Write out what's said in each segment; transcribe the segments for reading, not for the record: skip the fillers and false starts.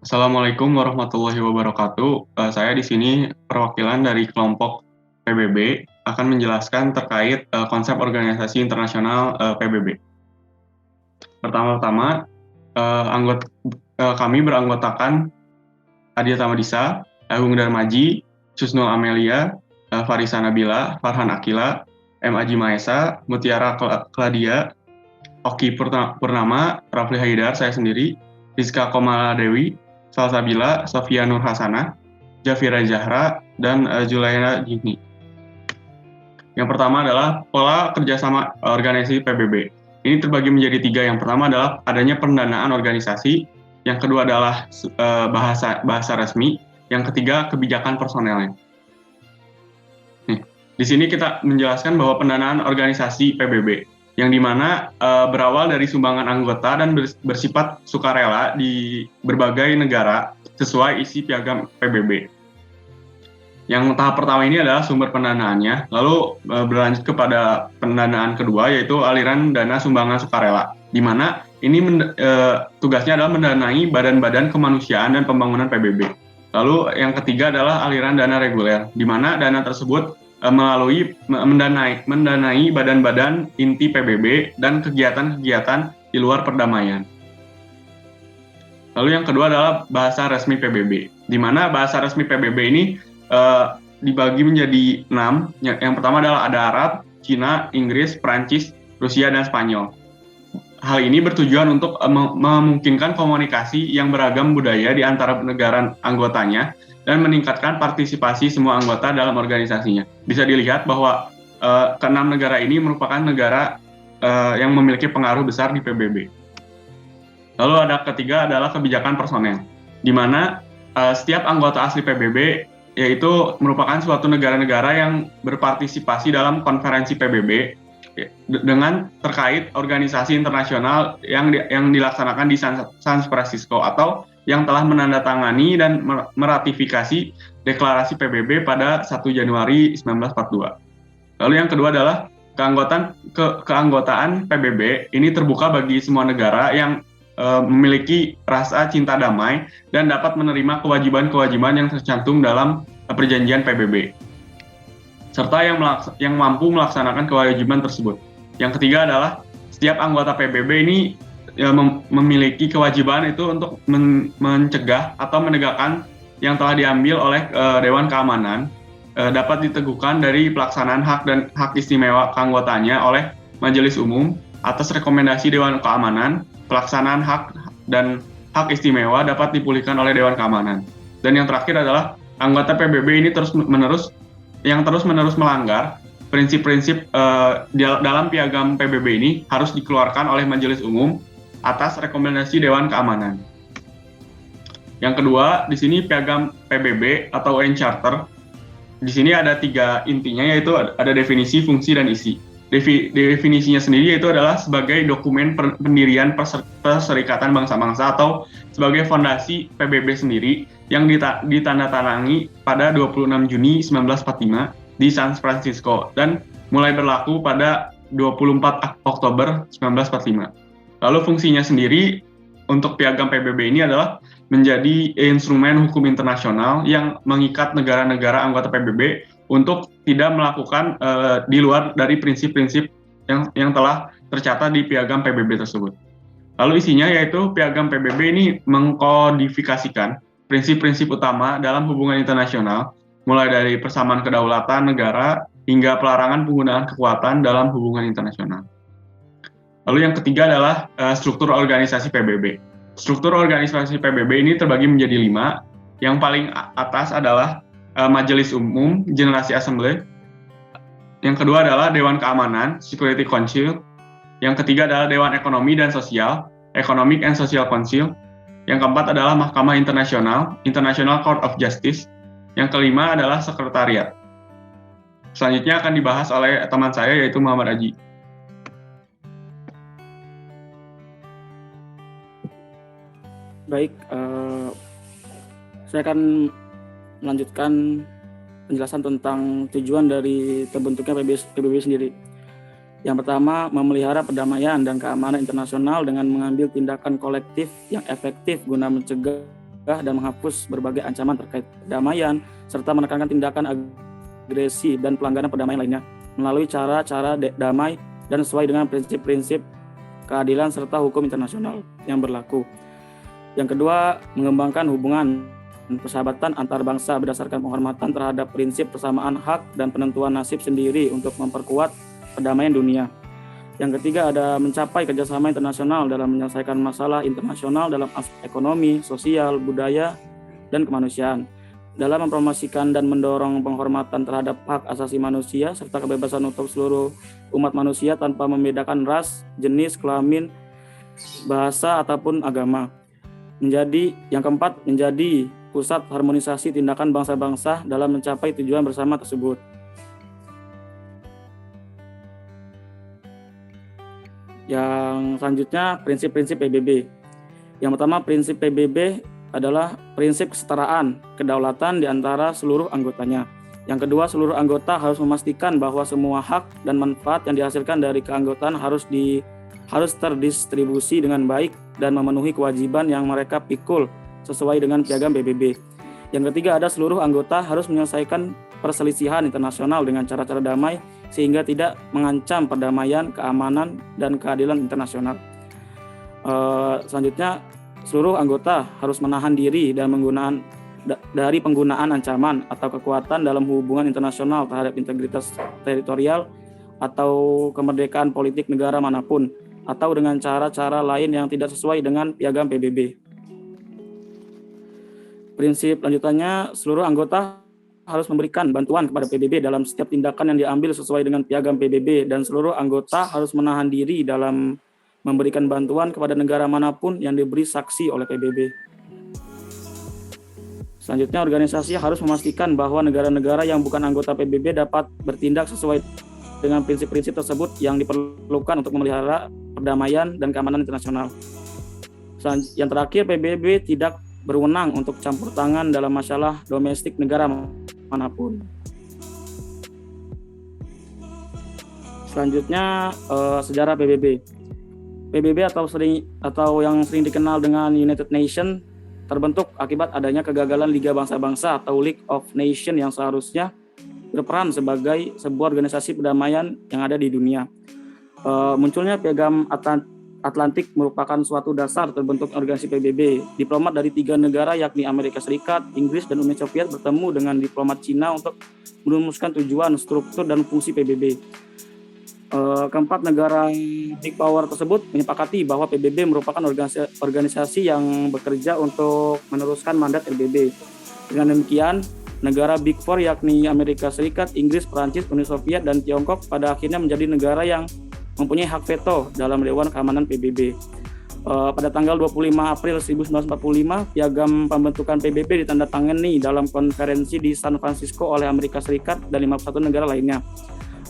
Assalamualaikum warahmatullahi wabarakatuh. Saya di sini perwakilan dari kelompok PBB akan menjelaskan terkait konsep organisasi internasional PBB. Pertama-tama, kami beranggotakan Adia Tamadisa, Agung Darmaji, Susno Amelia, Farisa Nabila, Farhan Akila, M. Aji Maesa, Mutiara Kladia, Oki Purnama, Rafli Haidar, saya sendiri, Rizka Komala Dewi, Salsabila, Sofia Nur Hasanah, Jafira Zahra, dan Julaina Jini. Yang pertama adalah pola kerjasama organisasi PBB. Ini terbagi menjadi tiga. Yang pertama adalah adanya pendanaan organisasi, yang kedua adalah bahasa resmi, yang ketiga kebijakan personelnya. Nih, di sini kita menjelaskan bahwa pendanaan organisasi PBB yang dimana berawal dari sumbangan anggota dan bersifat sukarela di berbagai negara sesuai isi piagam PBB. Yang tahap pertama ini adalah sumber pendanaannya, lalu berlanjut kepada pendanaan kedua yaitu aliran dana sumbangan sukarela, di mana ini tugasnya adalah mendanai badan-badan kemanusiaan dan pembangunan PBB. Lalu yang ketiga adalah aliran dana reguler, di mana dana tersebut melalui mendanai badan-badan inti PBB dan kegiatan-kegiatan di luar perdamaian. Lalu yang kedua adalah bahasa resmi PBB, di mana bahasa resmi PBB ini dibagi menjadi 6. Yang pertama adalah ada Arab, Cina, Inggris, Prancis, Rusia, dan Spanyol. Hal ini bertujuan untuk memungkinkan komunikasi yang beragam budaya di antara negara anggotanya dan meningkatkan partisipasi semua anggota dalam organisasinya. Bisa dilihat bahwa keenam negara ini merupakan negara yang memiliki pengaruh besar di PBB. Lalu ada ketiga adalah kebijakan personel, di mana setiap anggota asli PBB yaitu merupakan suatu negara-negara yang berpartisipasi dalam konferensi PBB dengan terkait organisasi internasional yang dilaksanakan di San Francisco atau yang telah menandatangani dan meratifikasi deklarasi PBB pada 1 Januari 1942. Lalu yang kedua adalah keanggotaan PBB ini terbuka bagi semua negara yang memiliki rasa cinta damai dan dapat menerima kewajiban-kewajiban yang tercantum dalam perjanjian PBB, serta yang mampu melaksanakan kewajiban tersebut. Yang ketiga adalah setiap anggota PBB ini memiliki kewajiban itu untuk mencegah atau menegakkan yang telah diambil oleh Dewan Keamanan dapat diteguhkan dari pelaksanaan hak dan hak istimewa keanggotanya oleh Majelis Umum atas rekomendasi Dewan Keamanan. Pelaksanaan hak dan hak istimewa dapat dipulihkan oleh Dewan Keamanan. Dan yang terakhir adalah anggota PBB ini terus menerus melanggar prinsip-prinsip dalam piagam PBB ini harus dikeluarkan oleh Majelis Umum atas rekomendasi Dewan Keamanan. Yang kedua, di sini piagam PBB atau UN Charter. Di sini ada 3 intinya, yaitu ada definisi, fungsi, dan isi. Definisinya sendiri yaitu adalah sebagai dokumen pendirian Perserikatan Bangsa-Bangsa atau sebagai fondasi PBB sendiri yang ditandatangani pada 26 Juni 1945 di San Francisco dan mulai berlaku pada 24 Oktober 1945. Lalu fungsinya sendiri untuk piagam PBB ini adalah menjadi instrumen hukum internasional yang mengikat negara-negara anggota PBB untuk tidak melakukan di luar dari prinsip-prinsip yang telah tercatat di piagam PBB tersebut. Lalu isinya yaitu piagam PBB ini mengkodifikasikan prinsip-prinsip utama dalam hubungan internasional, mulai dari persamaan kedaulatan negara hingga pelarangan penggunaan kekuatan dalam hubungan internasional. Lalu yang ketiga adalah struktur organisasi PBB. Struktur organisasi PBB ini terbagi menjadi 5. Yang paling atas adalah Majelis Umum, Generasi Assembly. Yang kedua adalah Dewan Keamanan, Security Council. Yang ketiga adalah Dewan Ekonomi dan Sosial, Economic and Social Council. Yang keempat adalah Mahkamah Internasional, International Court of Justice. Yang kelima adalah Sekretariat. Selanjutnya akan dibahas oleh teman saya yaitu Muhammad Aji. Baik, saya akan melanjutkan penjelasan tentang tujuan dari terbentuknya PBB sendiri. Yang pertama, memelihara perdamaian dan keamanan internasional dengan mengambil tindakan kolektif yang efektif guna mencegah dan menghapus berbagai ancaman terkait perdamaian, serta menekankan tindakan agresi dan pelanggaran perdamaian lainnya melalui cara-cara damai dan sesuai dengan prinsip-prinsip keadilan serta hukum internasional yang berlaku. Yang kedua, mengembangkan hubungan persahabatan antar bangsa berdasarkan penghormatan terhadap prinsip persamaan hak dan penentuan nasib sendiri untuk memperkuat perdamaian dunia. Yang ketiga, ada mencapai kerjasama internasional dalam menyelesaikan masalah internasional dalam aspek ekonomi, sosial, budaya, dan kemanusiaan, dalam mempromosikan dan mendorong penghormatan terhadap hak asasi manusia serta kebebasan untuk seluruh umat manusia tanpa membedakan ras, jenis, kelamin, bahasa, ataupun agama. Yang keempat, menjadi pusat harmonisasi tindakan bangsa-bangsa dalam mencapai tujuan bersama tersebut. Yang selanjutnya, prinsip-prinsip PBB. Yang pertama, prinsip PBB adalah prinsip kesetaraan kedaulatan di antara seluruh anggotanya. Yang kedua, seluruh anggota harus memastikan bahwa semua hak dan manfaat yang dihasilkan dari keanggotaan harus terdistribusi dengan baik dan memenuhi kewajiban yang mereka pikul sesuai dengan piagam PBB. Yang ketiga, ada seluruh anggota harus menyelesaikan perselisihan internasional dengan cara-cara damai sehingga tidak mengancam perdamaian, keamanan, dan keadilan internasional. Selanjutnya, seluruh anggota harus menahan diri dari penggunaan ancaman atau kekuatan dalam hubungan internasional terhadap integritas teritorial atau kemerdekaan politik negara manapun, atau dengan cara-cara lain yang tidak sesuai dengan piagam PBB. Prinsip lanjutannya, seluruh anggota harus memberikan bantuan kepada PBB dalam setiap tindakan yang diambil sesuai dengan piagam PBB, dan seluruh anggota harus menahan diri dalam memberikan bantuan kepada negara manapun yang diberi saksi oleh PBB. Selanjutnya, organisasi harus memastikan bahwa negara-negara yang bukan anggota PBB dapat bertindak sesuai dengan prinsip-prinsip tersebut yang diperlukan untuk memelihara perdamaian dan keamanan internasional. Yang terakhir, PBB tidak berwenang untuk campur tangan dalam masalah domestik negara manapun. Selanjutnya, sejarah PBB. PBB atau yang sering dikenal dengan United Nations terbentuk akibat adanya kegagalan Liga Bangsa-Bangsa atau League of Nations yang seharusnya berperan sebagai sebuah organisasi perdamaian yang ada di dunia. Munculnya Piagam Atlantik merupakan suatu dasar terbentuk organisasi PBB. Diplomat dari 3 negara yakni Amerika Serikat, Inggris, dan Uni Soviet bertemu dengan diplomat Cina untuk merumuskan tujuan, struktur, dan fungsi PBB. Keempat negara Big Power tersebut menyepakati bahwa PBB merupakan organisasi yang bekerja untuk meneruskan mandat PBB. Dengan demikian, negara Big Four yakni Amerika Serikat, Inggris, Perancis, Uni Soviet, dan Tiongkok pada akhirnya menjadi negara yang mempunyai hak veto dalam Dewan Keamanan PBB. Pada tanggal 25 April 1945, piagam pembentukan PBB ditandatangani dalam konferensi di San Francisco oleh Amerika Serikat dan 51 negara lainnya.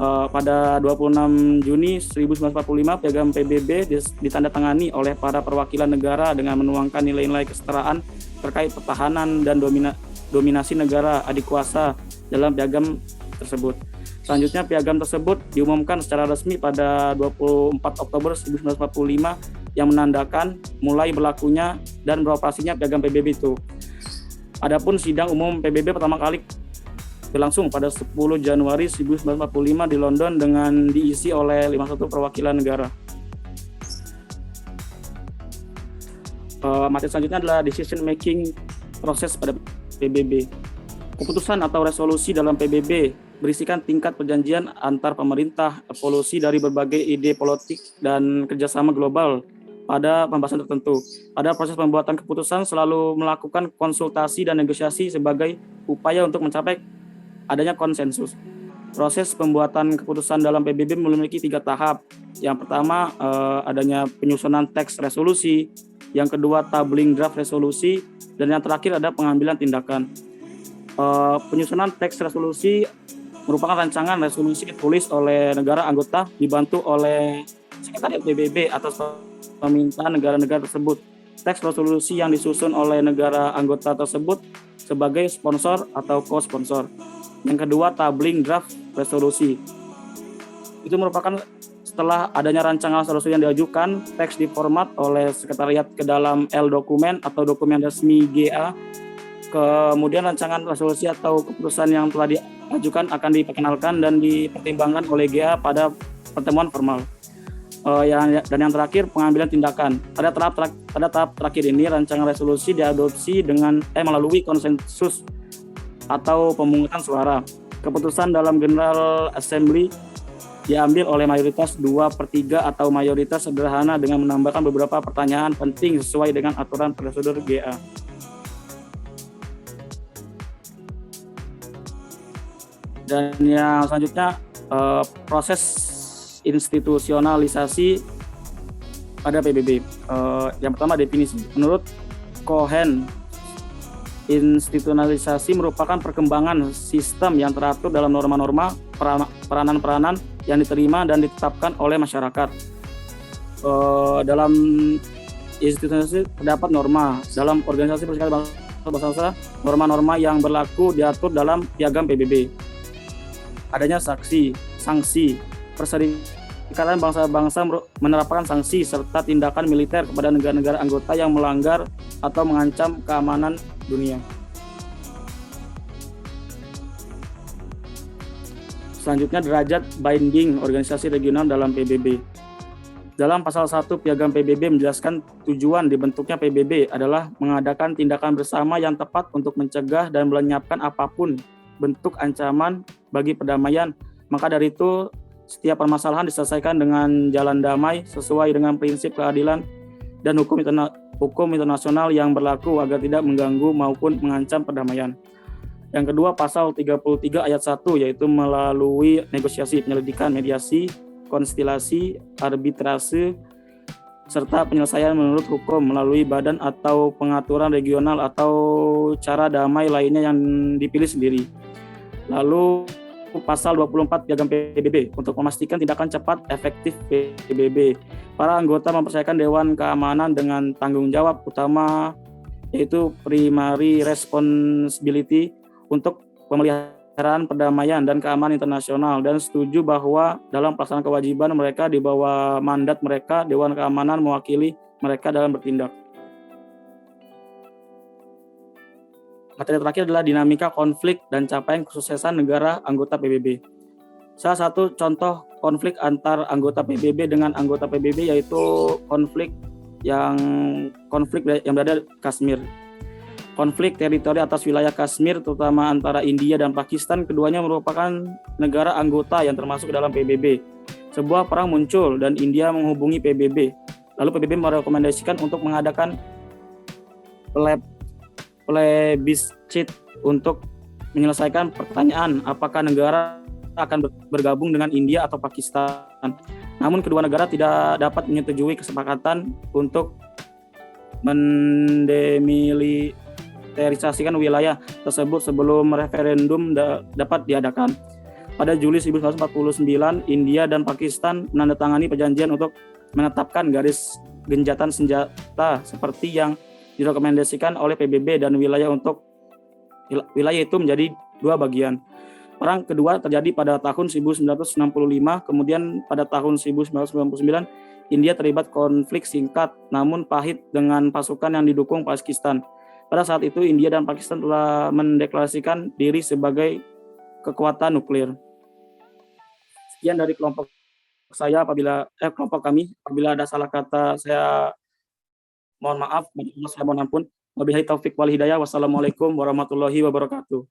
Pada 26 Juni 1945, piagam PBB ditandatangani oleh para perwakilan negara dengan menuangkan nilai-nilai kesetaraan terkait pertahanan dan dominasi negara adikuasa dalam piagam tersebut. Selanjutnya, piagam tersebut diumumkan secara resmi pada 24 Oktober 1945 yang menandakan mulai berlakunya dan beroperasinya piagam PBB itu. Adapun sidang umum PBB pertama kali berlangsung pada 10 Januari 1945 di London dengan diisi oleh 51 perwakilan negara. Materi selanjutnya adalah decision making proses pada PBB. Keputusan atau resolusi dalam PBB berisikan tingkat perjanjian antar pemerintah, evolusi dari berbagai ide politik dan kerjasama global pada pembahasan tertentu. Pada proses pembuatan keputusan selalu melakukan konsultasi dan negosiasi sebagai upaya untuk mencapai adanya konsensus. Proses pembuatan keputusan dalam PBB memiliki 3 tahap. Yang pertama, adanya penyusunan teks resolusi. Yang kedua, tabling draft resolusi. Dan yang terakhir ada pengambilan tindakan. Penyusunan teks resolusi merupakan rancangan resolusi ditulis oleh negara anggota dibantu oleh Sekretariat PBB atas permintaan negara-negara tersebut. Teks resolusi yang disusun oleh negara anggota tersebut sebagai sponsor atau co-sponsor. Yang kedua, tabling draft resolusi. Itu merupakan setelah adanya rancangan resolusi yang diajukan, teks diformat oleh sekretariat ke dalam L-dokumen atau dokumen resmi GA. Kemudian rancangan resolusi atau keputusan yang telah diajukan akan diperkenalkan dan dipertimbangkan oleh GA pada pertemuan formal. Dan yang terakhir, pengambilan tindakan. Pada tahap terakhir ini, rancangan resolusi diadopsi dengan melalui konsensus atau pemungutan suara. Keputusan dalam General Assembly diambil oleh mayoritas 2/3 atau mayoritas sederhana dengan menambahkan beberapa pertanyaan penting sesuai dengan aturan prosedur GA. Dan yang selanjutnya, proses institusionalisasi pada PBB. Yang pertama, definisi. Menurut Cohen, institusionalisasi merupakan perkembangan sistem yang teratur dalam norma-norma, peranan-peranan yang diterima dan ditetapkan oleh masyarakat. Dalam institusionalisasi terdapat norma. Dalam organisasi perserikatan bangsa-bangsa, norma-norma yang berlaku diatur dalam piagam PBB. Adanya sanksi. Perserikatan bangsa-bangsa menerapkan sanksi serta tindakan militer kepada negara-negara anggota yang melanggar atau mengancam keamanan dunia. Selanjutnya, derajat binding organisasi regional dalam PBB. Dalam pasal 1 Piagam PBB menjelaskan tujuan dibentuknya PBB adalah mengadakan tindakan bersama yang tepat untuk mencegah dan melenyapkan apapun bentuk ancaman bagi perdamaian. Maka dari itu, setiap permasalahan diselesaikan dengan jalan damai sesuai dengan prinsip keadilan dan hukum internasional yang berlaku agar tidak mengganggu maupun mengancam perdamaian. Yang kedua, pasal 33 ayat 1, yaitu melalui negosiasi, penyelidikan, mediasi, konstilasi, arbitrase, serta penyelesaian menurut hukum melalui badan atau pengaturan regional atau cara damai lainnya yang dipilih sendiri. Lalu pasal 24 Piagam PBB untuk memastikan tindakan cepat efektif PBB. Para anggota mempercayakan Dewan Keamanan dengan tanggung jawab utama, yaitu primary responsibility untuk pemeliharaan perdamaian dan keamanan internasional, dan setuju bahwa dalam pelaksanaan kewajiban mereka di bawah mandat mereka, Dewan Keamanan mewakili mereka dalam bertindak. Materi terakhir adalah dinamika konflik dan capaian kesuksesan negara anggota PBB. Salah satu contoh konflik antar anggota PBB dengan anggota PBB yaitu konflik yang berada di Kashmir. Konflik teritori atas wilayah Kashmir terutama antara India dan Pakistan, keduanya merupakan negara anggota yang termasuk dalam PBB. Sebuah perang muncul dan India menghubungi PBB. Lalu PBB merekomendasikan untuk mengadakan plebiscit untuk menyelesaikan pertanyaan apakah negara akan bergabung dengan India atau Pakistan. Namun kedua negara tidak dapat menyetujui kesepakatan untuk mendemilitarisasikan wilayah tersebut sebelum referendum dapat diadakan. Pada Juli 1949, India dan Pakistan menandatangani perjanjian untuk menetapkan garis gencatan senjata seperti yang direkomendasikan oleh PBB dan wilayah itu menjadi dua bagian. Perang kedua terjadi pada tahun 1965, kemudian pada tahun 1999 India terlibat konflik singkat namun pahit dengan pasukan yang didukung Pakistan. Pada saat itu India dan Pakistan telah mendeklarasikan diri sebagai kekuatan nuklir. Sekian dari kelompok kami. Apabila ada salah kata saya mohon maaf, saya mohon ampun. Wabillahi taufik wal hidayah. Wassalamualaikum warahmatullahi wabarakatuh.